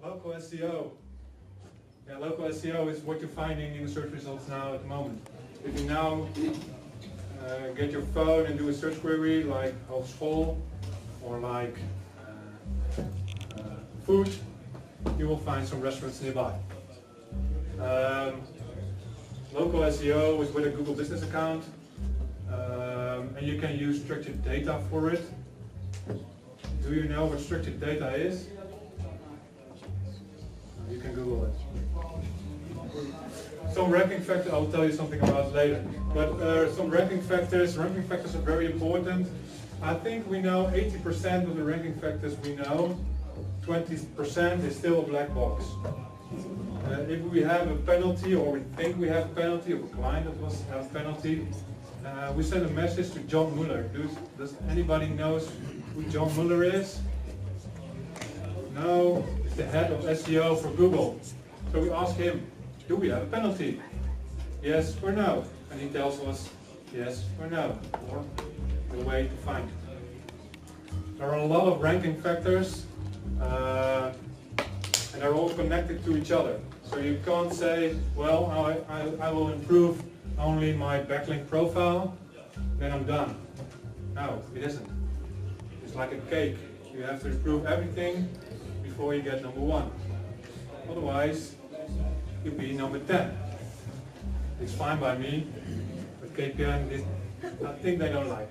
Local SEO. Yeah, local SEO is what you're finding in the search results now at the moment. If you now get your phone and do a search query like school or like food, you will find some restaurants nearby. Local SEO is with a Google business account, and you can use structured data for it. Do you know what structured data is? You can Google it. Some ranking factors, I'll tell you something about later. But some ranking factors are very important. I think we know 80% of the ranking factors we know. 20% is still a black box. If we have a penalty, or we think we have a penalty, or a client that has a penalty, we send a message to John Muller. Does anybody knows who John Muller is? No, he's the head of SEO for Google. So we ask him, do we have a penalty? Yes or no? And he tells us yes or no, or the way to find it. There are a lot of ranking factors, and they're all connected to each other. So you can't say, well, I will improve only my backlink profile, then I'm done. No, it isn't. It's like a cake. You have to improve everything before you get number 1. Otherwise, you'll be number 10. It's fine by me, but KPN, I think they don't like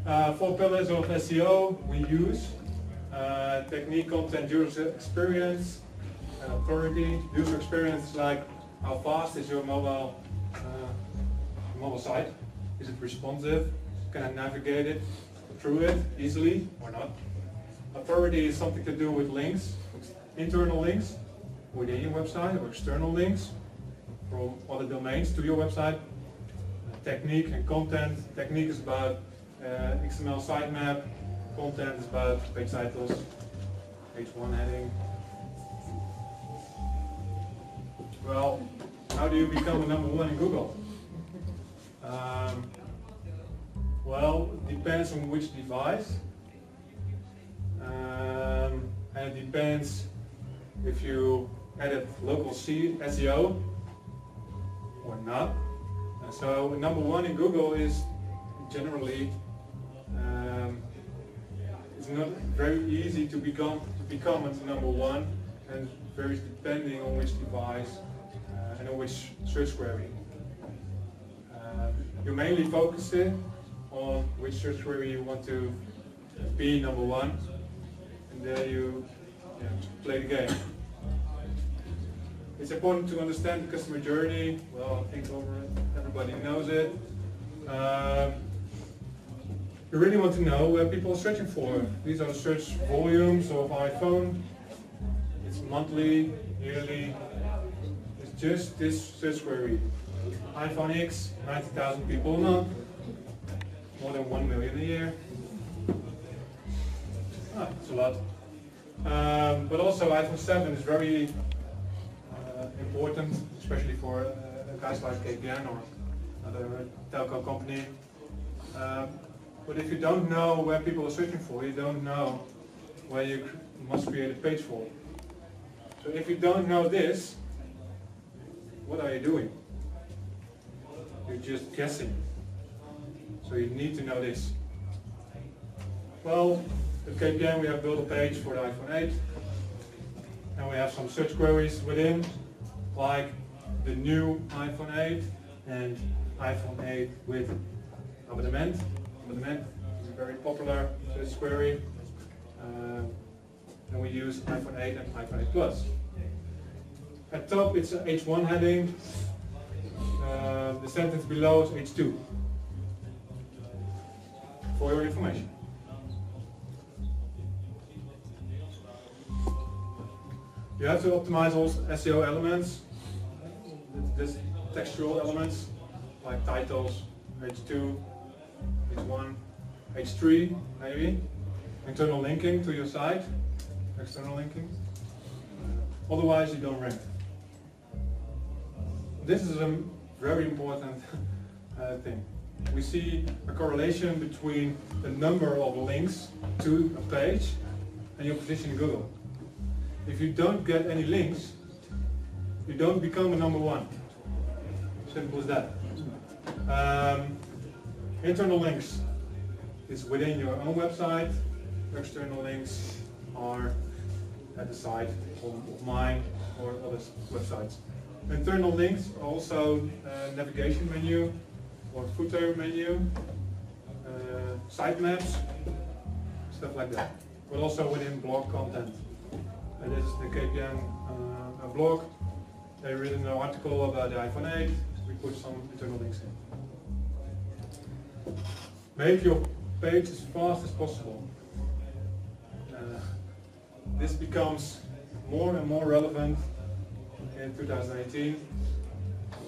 it. 4 pillars of SEO we use. Technique, content, user experience, and authority. User experience is like how fast is your mobile site? Is it responsive? Can I navigate it through it easily or not? Authority is something to do with links, internal links within your website, or external links from other domains to your website. Technique and content. Technique is about XML sitemap. Content is about page titles, H1 heading. Well, how do you become a number 1 in Google? Well, it depends on which device, and it depends if you added local SEO or not. So number 1 in Google is generally it's not very easy to become a number 1, and varies depending on which device and on which search query. You mainly focus on which search query you want to be number 1, and there you play the game. It's important to understand the customer journey. Well, I think everybody knows it. You really want to know where people are searching for. These are the search volumes of iPhone. It's monthly, yearly. It's just this search query. iPhone X, 90,000 people a month. More than 1 million a year. It's a lot. But also iPhone 7 is very important, especially for guys like KPN or another telco company. But if you don't know where people are searching for, you don't know where you must create a page for. So if you don't know this, what are you doing? You're just guessing. So you need to know this. Well, at KPN we have built a page for the iPhone 8. And we have some search queries within, like the new iPhone 8 and iPhone 8 with abonnement. Abonnement is a very popular search query. And we use iPhone 8 and iPhone 8 Plus. At top it's an H1 heading. The sentence below is H2. For your information. You have to optimize all SEO elements, this textual elements, like titles, H2, H1, H3 maybe, internal linking to your site, external linking. Otherwise you don't rank. This is a very important thing. We see a correlation between the number of links to a page and your position in Google. If you don't get any links, you don't become a number one. Simple as that. Internal links is within your own website. External links are at the site of mine or other websites. Internal links are also navigation menu or footer menu, sitemaps, stuff like that. But also within blog content. And this is the KPM blog. They've written an article about the iPhone 8. We put some internal links in. Make your page as fast as possible. This becomes more and more relevant in 2018.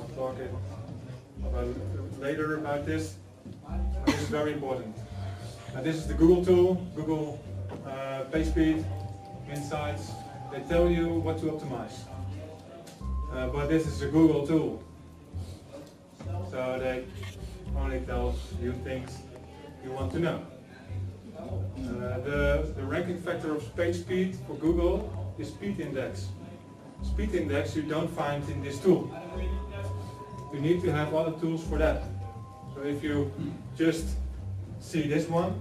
I'll talk later about this. This is very important. And this is the Google tool, Google Pagespeed Insights. They tell you what to optimize. But this is a Google tool. So they only tell you things you want to know. The ranking factor of page speed for Google is speed index. Speed index you don't find in this tool. You need to have other tools for that. So if you just see this one,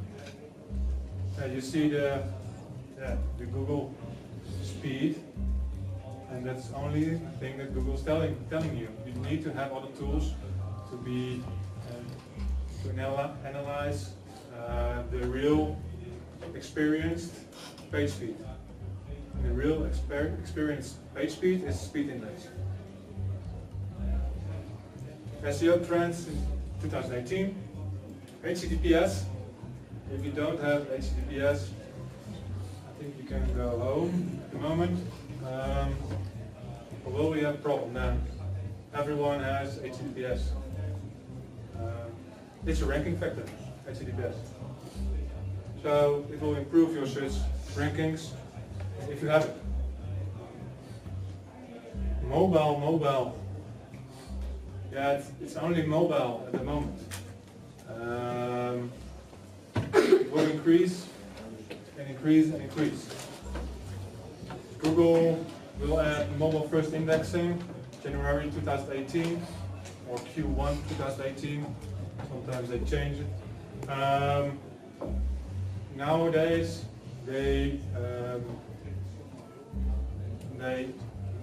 you see the Google speed, and that's the only thing that Google's telling you. You need to have other tools to be to analyze the real experienced page speed. The real experienced page speed is speed index. SEO Trends in 2018. HTTPS. If you don't have HTTPS, I think you can go home at the moment. Or will we have a problem then? Everyone has HTTPS. It's a ranking factor, HTTPS. So it will improve your search rankings if you have it. Mobile. Yeah, it's only mobile at the moment. It will increase and increase and increase. Google will add mobile first indexing January 2018 or Q1 2018. Sometimes they change it. Nowadays they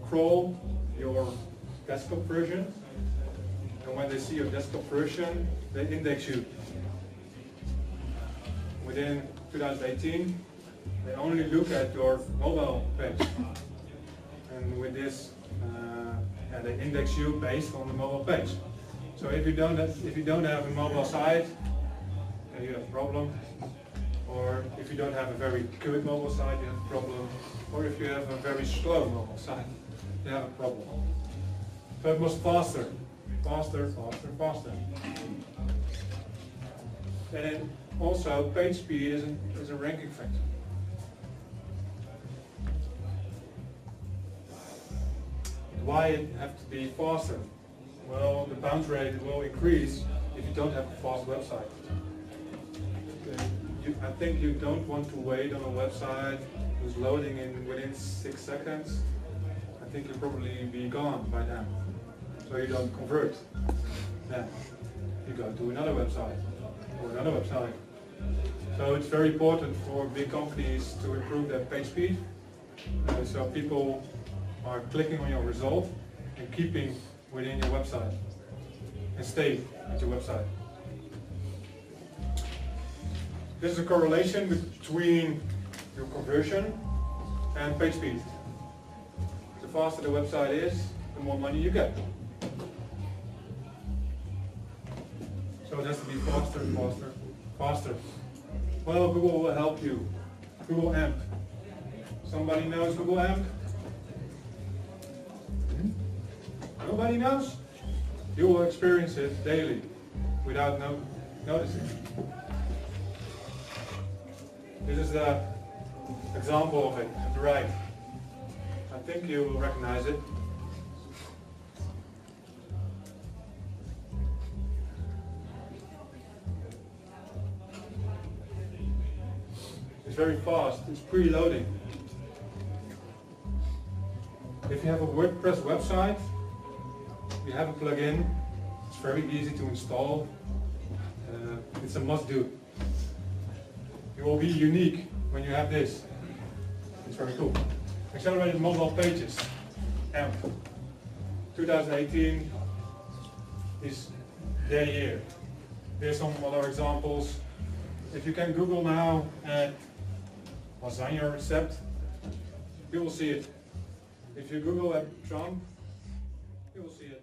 crawl your desktop version, and when they see your desktop version, they index you. Within 2018, they only look at your mobile page, and with this, they index you based on the mobile page. So if you don't have a mobile site, then you have a problem. Or if you don't have a very good mobile site, you have a problem. Or if you have a very slow mobile site, you have a problem. So it was faster. And then also page speed is a ranking factor. Why it have to be faster? Well, the bounce rate will increase if you don't have a fast website. I think you don't want to wait on a website who's loading within 6 seconds. I think you'll probably be gone by then. So you don't convert. Then you go to another website or another website. So it's very important for big companies to improve their page speed. So people are clicking on your result and keeping within your website and stay at your website. There's a correlation between your conversion and page speed. The faster the website is, the more money you get. So it has to be faster. Well, Google will help you. Google AMP. Somebody knows Google AMP? Nobody knows? You will experience it daily without noticing. This is the example of it at the right. I think you will recognize it. It's very fast, it's pre-loading. If you have a WordPress website, you have a plugin, it's very easy to install. It's a must-do. You will be unique when you have this. It's very cool. Accelerated mobile pages. AMP. 2018 is their year. Here's some other examples. If you can Google now at lasagna recept, you will see it. If you Google at Trump, you will see it.